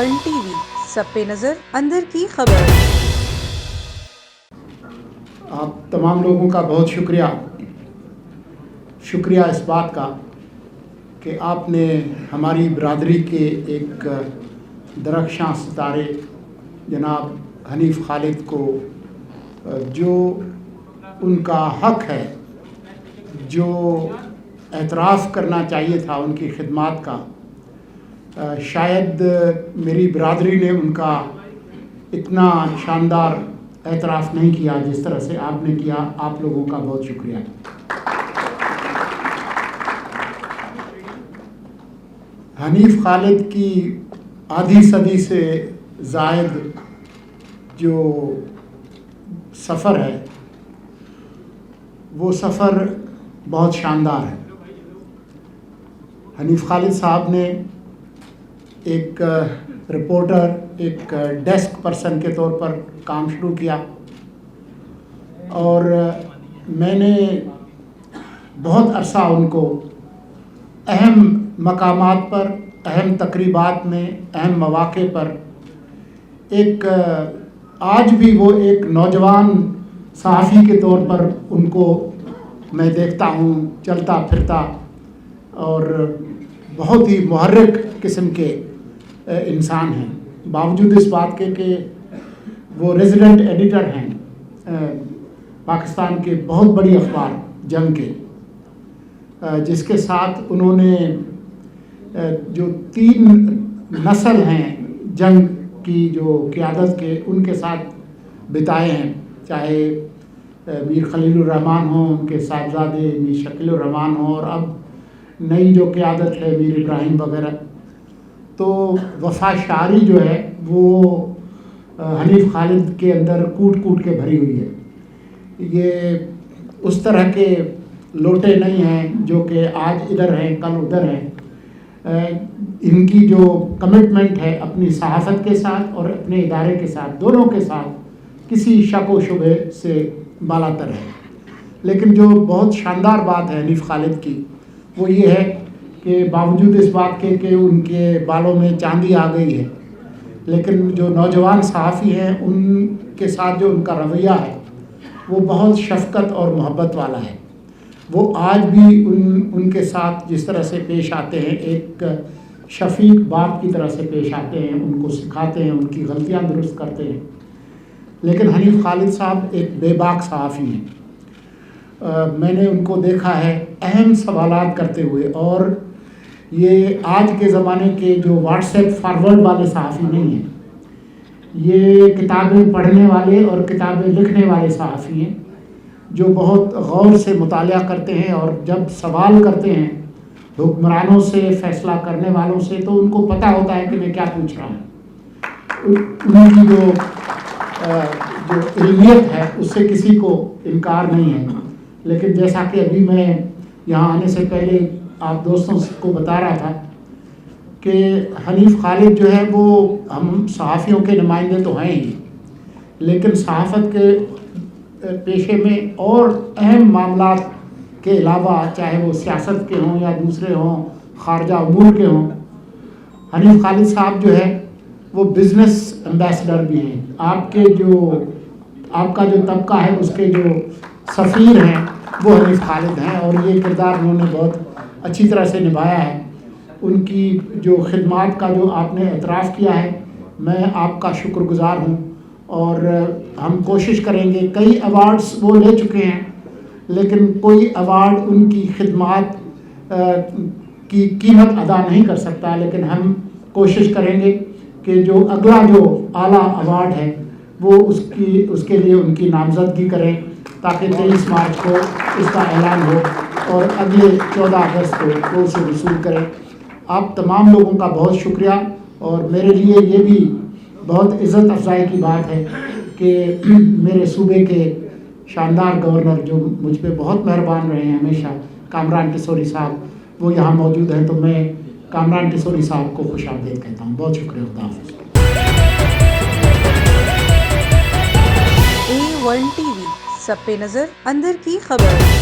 One T V سب پہ نظر اندر کی خبر۔ آپ تمام لوگوں کا بہت شکریہ اس بات کا کہ آپ نے ہماری برادری کے ایک درخشاں ستارے جناب حنیف خالد کو جو ان کا حق ہے، جو اعتراف کرنا چاہیے تھا ان کی خدمات کا، شاید میری برادری نے ان کا اتنا شاندار اعتراف نہیں کیا جس طرح سے آپ نے کیا۔ آپ لوگوں کا بہت شکریہ۔ حنیف خالد کی آدھی صدی سے زائد جو سفر ہے وہ سفر بہت شاندار ہے۔ حنیف خالد صاحب نے ایک رپورٹر، ایک ڈیسک پرسن کے طور پر کام شروع کیا، اور میں نے بہت عرصہ ان کو اہم مقامات پر، اہم تقریبات میں، اہم مواقع پر ایک آج بھی وہ ایک نوجوان صحافی کے طور پر ان کو میں دیکھتا ہوں چلتا پھرتا، اور بہت ہی محرک قسم کے انسان ہیں، باوجود اس بات کے کہ وہ ریزیڈنٹ ایڈیٹر ہیں پاکستان کے بہت بڑی اخبار جنگ کے، جس کے ساتھ انہوں نے جو 3 نسل ہیں جنگ کی جو قیادت کے، ان کے ساتھ بتائے ہیں، چاہے میر خلیل الرحمن ہوں، ان کے صاحبزادے میر شکیل الرحمن ہوں، اور اب نئی جو قیادت ہے میر ابراہیم وغیرہ۔ تو وفا شعاری جو ہے وہ حنیف خالد کے اندر کوٹ کے بھری ہوئی ہے۔ یہ اس طرح کے لوٹے نہیں ہیں جو کہ آج ادھر ہیں کل ادھر ہیں۔ ان کی جو کمٹمنٹ ہے اپنی صحافت کے ساتھ اور اپنے ادارے کے ساتھ، دونوں کے ساتھ کسی شک و شبہ سے بالا تر ہے۔ لیکن جو بہت شاندار بات ہے حنیف خالد کی وہ یہ ہے کہ باوجود اس بات کے کہ ان کے بالوں میں چاندی آ گئی ہے، لیکن جو نوجوان صحافی ہیں ان کے ساتھ جو ان کا رویہ ہے وہ بہت شفقت اور محبت والا ہے۔ وہ آج بھی ان کے ساتھ جس طرح سے پیش آتے ہیں، ایک شفیق باپ کی طرح سے پیش آتے ہیں، ان کو سکھاتے ہیں، ان کی غلطیاں درست کرتے ہیں۔ لیکن حنیف خالد صاحب ایک بے باک صحافی ہیں۔ میں نے ان کو دیکھا ہے اہم سوالات کرتے ہوئے، اور یہ آج کے زمانے کے جو واٹس ایپ فارورڈ والے صحافی نہیں ہیں، یہ کتابیں پڑھنے والے اور کتابیں لکھنے والے صحافی ہیں جو بہت غور سے مطالعہ کرتے ہیں، اور جب سوال کرتے ہیں حکمرانوں سے، فیصلہ کرنے والوں سے، تو ان کو پتہ ہوتا ہے کہ میں کیا پوچھ رہا ہوں۔ ان کی جو علمیت ہے اس سے کسی کو انکار نہیں ہے۔ لیکن جیسا کہ ابھی میں یہاں آنے سے پہلے آپ دوستوں کو بتا رہا تھا کہ حنیف خالد جو ہے وہ ہم صحافیوں کے نمائندے تو ہیں ہی، لیکن صحافت کے پیشے میں اور اہم معاملات کے علاوہ، چاہے وہ سیاست کے ہوں یا دوسرے ہوں، خارجہ امور کے ہوں، حنیف خالد صاحب جو ہے وہ بزنس ایمبیسڈر بھی ہیں۔ آپ کا جو طبقہ ہے اس کے جو سفیر ہیں وہ حنیف خالد ہیں، اور یہ کردار انہوں نے بہت اچھی طرح سے نبھایا ہے۔ ان کی جو خدمات کا جو آپ نے اعتراف کیا ہے، میں آپ کا شکر گزار ہوں، اور ہم کوشش کریں گے۔ کئی ایوارڈز وہ لے چکے ہیں، لیکن کوئی ایوارڈ ان کی خدمات کی قیمت ادا نہیں کر سکتا، لیکن ہم کوشش کریں گے کہ جو اگلا جو اعلیٰ ایوارڈ ہے وہ اس کے لیے ان کی نامزدگی کریں، تاکہ 23 مارچ کو اس کا اعلان ہو اور اگلے 14 اگست کو وہ اسے وصول کریں۔ آپ تمام لوگوں کا بہت شکریہ، اور میرے لیے یہ بھی بہت عزت افزائی کی بات ہے کہ میرے صوبے کے شاندار گورنر جو مجھ پہ بہت مہربان رہے ہیں ہمیشہ، کامران ٹیسوری صاحب، وہ یہاں موجود ہیں، تو میں کامران ٹیسوری صاحب کو خوش آمدید کہتا ہوں۔ بہت شکریہ۔ خدا حافظ۔ A1 ٹی وی سب پہ نظر اندر کی خبر۔